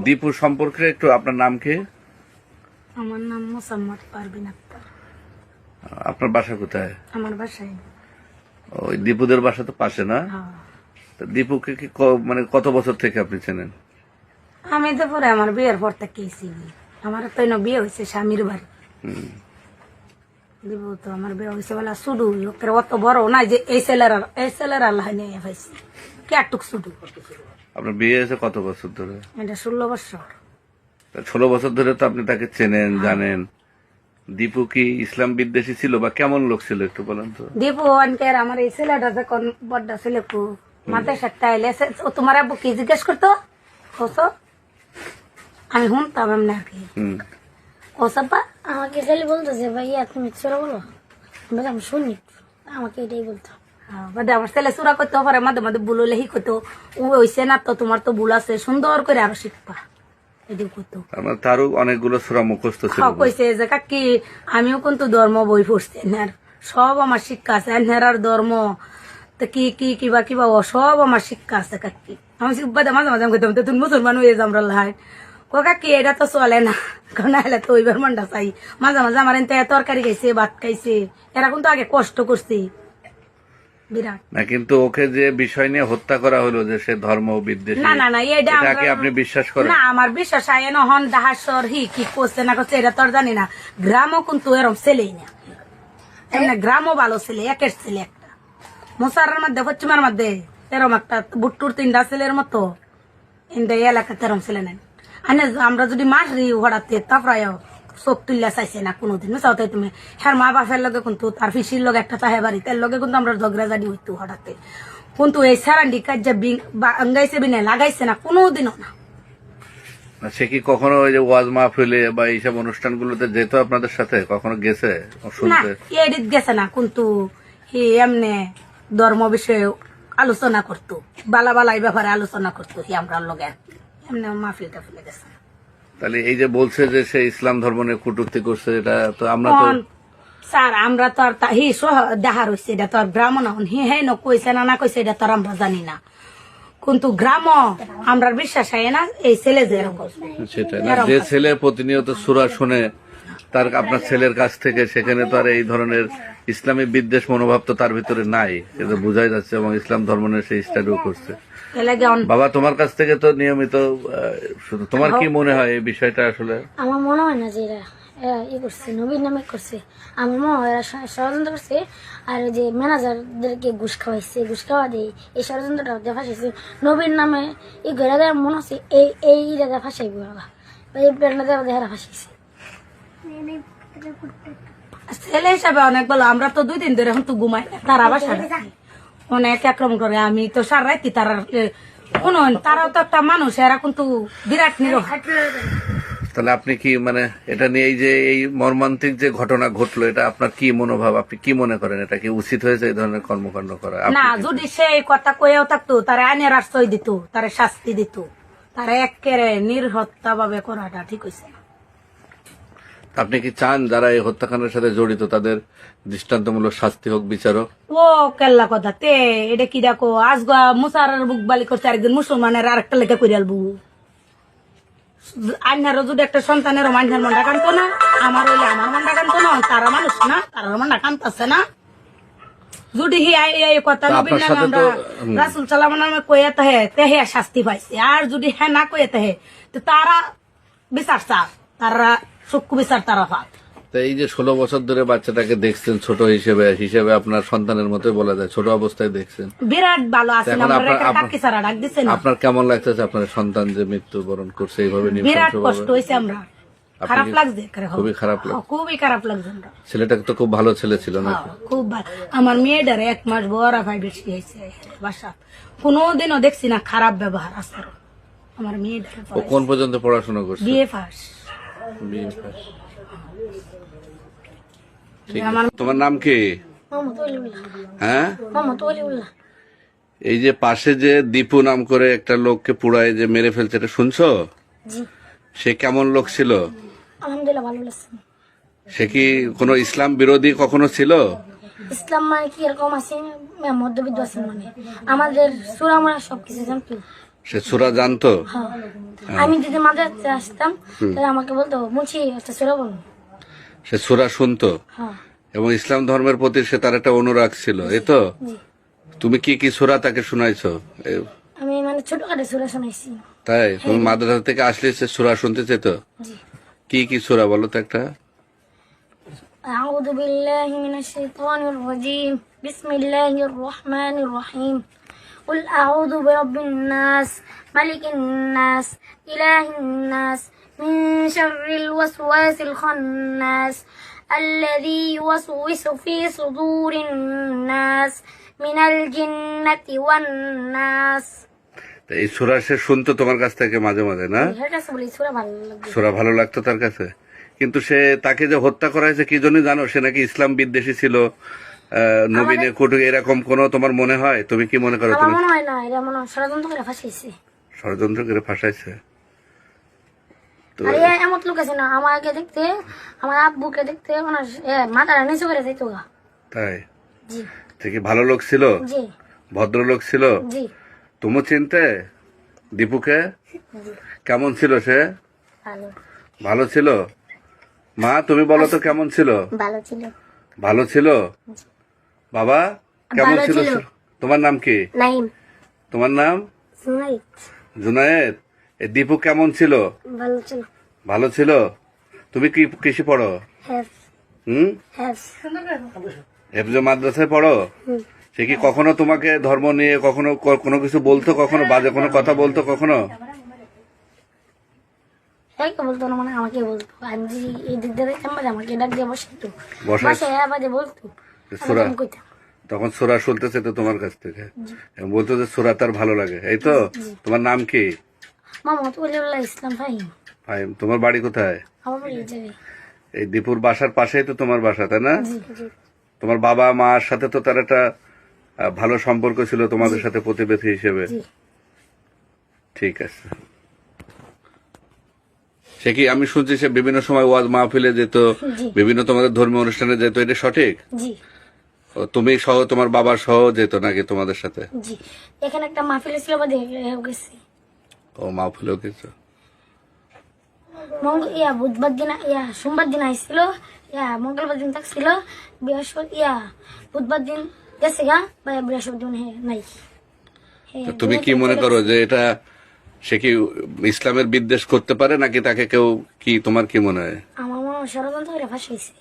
দীপু সম্পর্কে একটু আপনার নাম কি? আমার নাম মোসাম্মদ পারভিন আক্তার। আপনার বাসা কোথায়? আমার বাসায়। ওই দীপুদের বাসা তো পাশে না? হ্যাঁ। তা দীপুকে কি মানে কত বছর থেকে আপনি চেনেন? আমি তো পরে আমার বিয়ের পর থেকেই চিনি। আমার তো বিয়ে হয়েছে স্বামীর বাড়ি। দীপু তো আমার বিয়ে হয়েছে বলে শুধু অত বড় না যে এই ছেলের আল্লাহ নিয়ে পাইছি কে একটুক শুধু। আপনার বিয়ে হয়েছে কত বছর ধরে? এটা 16 বছর। 16 বছর ধরে তো আপনি তাকে চেনেন, জানেন। দীপু কি ইসলাম বিদ্বেষী ছিল বা কেমন লোক ছিল একটু বলেন তো? দীপু অনকের আমার এই ছেলেটা যখন বড্ড ছেলে মাথায় সাতটা এলে ও তোমার আব্বু কি জিজ্ঞেস করতো কৌশো আমি শুনতাম এমনি আর কি। কৌশাব্বা আমাকে খালি বলতেছে ভাইয়া তুমি চোরা বলো, আমি শুনি, আমাকে এটাই বলতো। আমার ছেলে চূড়া করতে পারে, মাঝে মাঝে ভুল হলে হি করতো ও হইছে না তো তোমার তো ভুল আছে, সুন্দর করে আরো শিখবা এদিক করতো। তারও অনেকগুলো সূরা মুখস্থ ছিল। কইছে যে কাকি আমিও কিন্তু ধর্ম বই পড়ছি, সব আমার শিক্ষা আছে, আর ধর্ম তো কি কি কিবা কিবা ও সব আমার শিক্ষা আছে কাকি। আমি মাঝে মাঝে করতাম তুমি মুসলমান হয়ে যাম লাই কাকি এটা তো চলে না, নাহলে তো ওইবার মনটা চাই। মাঝে মাঝে আমার এনতে তরকারি খাইছে, ভাত খাইছে, এরা কিন্তু আগে কষ্ট করছে বিরাট না। কিন্তু ওকে যে বিষয় নিয়ে হত্যা করা হলো যে সে ধর্ম বিদ্বেষী, না না না এটাকে আপনি বিশ্বাস করেন? না, আমার বিশ্বাস হয় না। হন ডাহাসর হি কি করছে না করছে এটা তো আর জানি না। গ্রামও কিন্তু এরম ছেলেই না, এমনি গ্রামও ভালো ছেলে, একের ছেলে একটা মোসারের মধ্যে পশ্চিমের মধ্যে এরম একটা বুট্টুর 3টা ছেলের মতো ইন্ডিয়া এলাকাতে এরম ছেলে নেন। আমরা যদি মারি হঠাৎ তারপরে চোখ তুললে চাইছে না কোনোদিন চাও তাই তুমি হ্যাঁ মা বাপের লগে কিন্তু তার ফিসির লগে একটা চাহে বাড়ি তার লগে কিন্তু আমরা ঝগড়া জানি হইতো হঠাৎ, কিন্তু এই সারান্ডি কাজ গাইছে বিনে লাগাইছে না কোনোদিনও না। সে কি কখনো ওই যে ওয়াজ মাহফিলে বা এইসব অনুষ্ঠানগুলোতে যেত আপনাদের সাথে, কখনো গেছে শুনতে? এডিট গেছে না, কিন্তু এমনি ধর্ম বিষয়ে আলোচনা করতো, বালা বালাই ব্যাপারে আলোচনা করতো আমরা লগে এমনি মাহফিল টাফিলে গেছে। তাহলে এই যে বলছে যে সে ইসলাম ধর্ম নিয়ে কটূক্তি করছে, এটা তো আমরা তো স্যার আমরা তো আর হি দেখার হয়েছে এটা তো আর ব্রাহ্মণ হি হে কইছে না কইছে এটা তো আর আমরা জানি না, কিন্তু গ্রাম আমরা বিশ্বাস হয় না এই ছেলে যে এরকম। সেটাই না, যে ছেলে প্রতিনিয়ত সূরা শুনে তার আপনার ছেলের কাছ থেকে, সেখানে তো আর এই ধরনের ইসলামী বিদ্বেষ মনোভাব তো তার ভিতরে নাই, এটা বোঝাই যাচ্ছে। এবং ইসলাম ধর্ম নিয়ে সে স্টাডিও করছে। বাবা তোমার কাছ থেকে তো নিয়মিত শুধু, তোমার কি মনে হয় এই বিষয়টা? আসলে আমার মনে হয় না যে এরা করছে, নবীর নামে করছে। আমার মনে হয় এরা ষড়যন্ত্র করছে, আর ওই যে ম্যানেজারদেরকে ঘুষ খাওয়াইছে, ঘুষ খাওয়া দিয়ে এই ষড়যন্ত্রটা ফাঁসাইছে নবীর নামে। এই ঘরে মনে হচ্ছে এই জায়গায় ফাঁসাইব, এই প্ল্যানটা দেওয়া ফাঁসাইছে। ছেলে হিসাবে অনেক ভালো, আমরা তো 2 দিন ধরে এখন তো ঘুমাই তারা বাসা অনেক আক্রমণ করে, আমি তো সারা রাতি তারা কোন, তারাও তো একটা মানুষ, এরা কিন্তু বিরাট নিরহ। তাহলে আপনি কি মানে এটা নিয়ে এই যে এই মর্মান্তিক যে ঘটনা ঘটলো, এটা আপনার কি মনোভাব? আপনি কি মনে করেন এটা কি উচিত হয়েছে এই ধরনের কর্মকাণ্ড করা? না, যদি সেই কথা কয়েও থাকতো তারা আইনের আশ্রয় দিত, তারা শাস্তি দিত, তারা একেবারে নির্হত্যা ভাবে করাটা ঠিক হয়েছে। আপনি কি চান যারা এই হত্যাকাণ্ডের সাথে জড়িত তাদের দৃষ্টান্তমূলক শাস্তি হোক, বিচারক? ও কেল্লা কথা তে এটা কি দেখো আজগা মুসার বুক বালি করছে, আরেকদিন মুসলমানের আরেকটা লেখা করে আলবু। আইনারও যদি একটা সন্তানের মাইনার মনটা কানতো না, আমার হইলে আমার মনটা কানতো না, তারা মানুষ না, তারা মনটা কানতেছে না। যদি এই কথা আমরা রাসুল সাল্লাল্লাহু আলাইহি ওয়াসাল্লাম কয়ে তাহে তেহে শাস্তি পাইছে, আর যদি হ্যাঁ না কয়ে তাহে তো তারা বিচার চাপ, তারা চক্ষু বিচার তারা পাক। এই যে 16 বছর ধরে বাচ্চাটাকে দেখছেন ছোট হিসেবে আপনার সন্তানের মতোই বলা যায়, ছোট অবস্থায় দেখছেন, বিরাট ভালো আছেন। আপনার কেমন লাগতেছে আপনার সন্তান যে মৃত্যুবরণ করছে এইভাবে? বিরাট কষ্ট হয়েছে, আমরা খারাপ লাগছে, খুবই খারাপ লাগছে, খুবই খারাপ লাগছে। ছেলেটা তো খুব ভালো ছেলে ছিল না? খুব ভালো। আমার মেয়েটার 1 মাস বড় ভাই বেশি হয়েছে বাসা, কোনোদিনও দেখছি না খারাপ ব্যবহার আসার। আমার মেয়েটার ও কোন পর্যন্ত পড়াশোনা করছে? BA pass. তোমার নাম কি? হ্যাঁ, এই যে পাশে যে দীপু নাম করে একটা লোককে পুড়ায় যে মেরে ফেলছে, এটা শুনছো? সে কেমন লোক ছিল? আলহামদুলিল্লাহ ভালো লাগছে। সে কি কোন ইসলাম বিরোধী কখনো ছিল? ইসলাম মানে কি এরকম আছে, মধ্যবিত্ত আছে, মানে আমাদের সূরা আমরা সবকিছু জানতো। সে সূরা জানতো? হ্যাঁ। আমি যদি মাদ্রাসাতে আসতাম তাহলে আমাকে বলতো মুছি একটা সূরা বল। সে সূরা শুনতো হ্যাঁ। এবং ইসলাম ধর্মের প্রতি সে তার একটা অনুরাগ ছিল, এই তো? জি। তুমি কি কি সূরা তাকে শুনাইছো? আমি মানে ছোটখাটো সূরা শোনাইছি। তাই? তুমি মাদ্রাসা থেকে আসলে সে সূরা শুনতে চেত? জি। কি কি সূরা বলো তো একটা? أعوذ بالله من الشيطان الرجيم بسم الله الرحمن الرحيم قل أعوذ برب الناس ملك الناس إله الناس من شر الوسواس الخناس الذي يوسوس في صدور الناس من الجنة والناس। তা এই সূরা সে শুনতো তোমার কাছ থেকে মাঝে মাঝে, না? এর কাছে বলি সূরা ভালো লাগবে। সূরা ভালো লাগতো তার কাছে, কিন্তু সে তাকে যে হত্যা করা হয়েছে কি জন্য জানো? সে নাকি ইসলাম বিদ্বেষী ছিল, নবীনে কুটু, এরকম কোন তোমার মনে হয়? তুমি কি মনে করো? আমার তুমি মনে হয় না, এটা মনে হয় ষড়যন্ত্র করে ফাঁসিয়েছে। ষড়যন্ত্র করে ফাঁসাইছে? তো আর এ এমন লোক আছে না, আমাকে দেখতে, আমার আব্বুকে দেখতে মানে মাথাটা নিচু করে যাইতো গা। তাই? জি। সে কি ভালো লোক ছিল? জি। ভদ্রলোক ছিল? জি। তুমি চিনতে দীপুকে? কেমন ছিল সে? ভালো। ভালো ছিল? মা তুমি বলো তো কেমন ছিল? ভালো ছিল। ভালো ছিল? বাবা কেমন ভালো ছিল? ছিল। তোমার নাম কি? নাইম। তোমার নাম? সুনাই। জুনায়েদ। এই দীপু কেমন ছিল? ভালো ছিল। ভালো ছিল? তুমি কি কৃষি পড়ো? হ্যাঁ। হুম? হ্যাঁ। হেফজে মাদ্রাসায় পড়ো? সে কি কখনো তোমাকে ধর্ম নিয়ে কখনো কোনো কিছু বলতো? কখনো বাজে কোনো কথা বলতো কখনো? এই তো বলতো না, মানে আমাকে বলতো, আমি যদি এই দিক দিয়ে দেখতাম বাজে আমাকে ডাক দিয়ে বসাইতো, বসাই- বসে বাজে বলতো। সূরা আমি কইতাম। তখন সূরা শুনতেছে তো তোমার কাছ থেকে, এবং বলতো যে সূরা তার ভালো লাগে, এই তো? তোমার নাম কি? মোহাম্মদ ওলিউল্লাহ ইসলাম ফাহিম। ফাহিম। তোমার বাড়ি কোথায়? আমার বাড়ি এই জায়গায়। এই দীপুর বাসার পাশেই তো তোমার বাসা, তাই না? জি। জি। তোমার বাবা মার সাথে তো তার একটা ভালো সম্পর্ক ছিল তোমাদের সাথে প্রতিবেশী হিসেবে। জি। ঠিক আছে। সে কি, আমি শুনছি সে বিভিন্ন সময় ওয়াজ মাহফিলে যেত, জি। বিভিন্ন তোমাদের ধর্মীয় অনুষ্ঠানে যেত, এটা সঠিক? জি। ও, তুমি সহ তোমার বাবা সহ যেত নাকি তোমাদের সাথে? জি। এখানে একটা মাহফিল ছিল বাদে গেছি। ও, মাহফিলেও কিছু? বুধবার দিন সোমবার দিন আইছিল, মঙ্গলবার দিন থাকছিল, বৃহস্পতি বুধবার দিন গেছে গা, বৃহস্পতি দিন নাই। তো তুমি কি মনে করো যে এটা সে কি ইসলামের বিদ্বেষ করতে পারে নাকি তাকে কেউ, কি তোমার কি মনে হয়? আমার মনে হয় ষড়যন্ত্র করে ফাঁসাইছে।